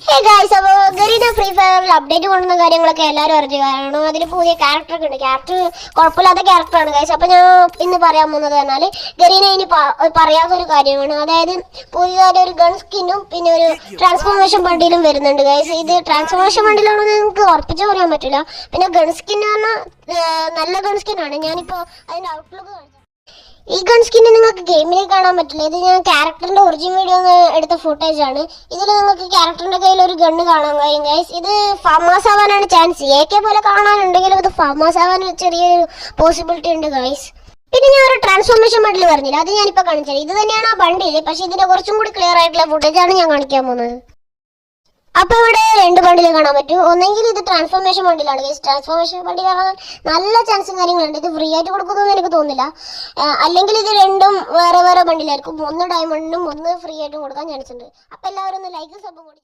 Hey guys, അപ്പോൾ ഗരീന free ഫയറിൽ update കൊണ്ടുവന്ന കാര്യങ്ങളൊക്കെ എല്ലാവരും അറിഞ്ഞു. കാരണം അതിൽ പുതിയ ക്യാരക്ടറൊക്കെ ഉണ്ട്. ക്യാരക്ടർ കുഴപ്പമില്ലാത്ത ക്യാരക്ടറാണ് ഗായ്സ്. അപ്പോൾ ഞാൻ ഇന്ന് പറയാൻ പോകുന്നത് പറഞ്ഞാൽ ഗരീന ഇനി പറയാത്തൊരു കാര്യമാണ്. അതായത് പുതിയതായിട്ട് ഒരു ഗൺ സ്കിന്നും പിന്നെ ഒരു ട്രാൻസ്ഫോർമേഷൻ ബണ്ടിലും വരുന്നുണ്ട് ഗായ്സ്. ഇത് ട്രാൻസ്ഫോർമേഷൻ ബണ്ടിലാണെന്ന് നിങ്ങൾക്ക് ഉറപ്പിച്ച് പറയാൻ പറ്റില്ല. പിന്നെ ഗൺ സ്കിൻ പറഞ്ഞാൽ നല്ല ഗൺ സ്കിന്നാണ്. ഞാനിപ്പോൾ അതിൻ്റെ ഔട്ട്ലുക്ക് കാണിച്ചു. ഈ ഗൺ സ്കിന്ന് നിങ്ങൾക്ക് ഗെയിമിൽ കാണാൻ പറ്റില്ല. ഇത് ഞാൻ ക്യാരക്ടറിന്റെ ഒറിജിനൽ വീഡിയോ എടുത്ത ഫുട്ടേജ് ആണ്. ഇതിൽ നിങ്ങൾക്ക് ക്യാരക്ടറിന്റെ കയ്യിൽ ഒരു ഗണ്ണ് കാണാൻ കഴിയും ഗൈസ്. ഇത് ഫാമാസ് ആവാനാണ് ചാൻസ്. AK പോലെ കാണാനുണ്ടെങ്കിലും ഇത് ഫാമാസ് ആവാൻ ചെറിയൊരു പോസിബിലിറ്റി ഉണ്ട് ഗൈസ്. പിന്നെ ഞാൻ ഒരു ട്രാൻസ്ഫോർമേഷൻ ബണ്ടിൽ പറഞ്ഞില്ല, അത് ഞാനിപ്പോൾ കാണിച്ചത്. ഇത് തന്നെയാണ് ആ ബണ്ടിൽ, പക്ഷെ ഇതിന്റെ കുറച്ചും കൂടി ക്ലിയർ ആയിട്ടുള്ള ഫുട്ടേജ് ആണ് ഞാൻ കാണിക്കാൻ പോകുന്നത്. അപ്പൊ ഇവിടെ രണ്ട് ബണ്ടിൽ കാണാൻ പറ്റും. ഒന്നെങ്കിൽ ഇത് ട്രാൻസ്ഫോർമേഷൻ ബണ്ടിലാണ്. ട്രാൻസ്ഫോർമേഷൻ ബണ്ടിൽ നല്ല ചാൻസും കാര്യങ്ങളുണ്ട്. ഇത് ഫ്രീ ആയിട്ട് കൊടുക്കുമെന്ന് എനിക്ക് തോന്നുന്നില്ല. അല്ലെങ്കിൽ ഇത് രണ്ടും വേറെ വേറെ ബണ്ടിലായിരിക്കും. ഒന്ന് ഡയമണ്ടിനും ഒന്ന് ഫ്രീ ആയിട്ടും കൊടുക്കാൻ ചാൻസ് ഉണ്ട്. അപ്പൊ എല്ലാവരും ഒന്ന് ലൈക്കും സബും കൂടി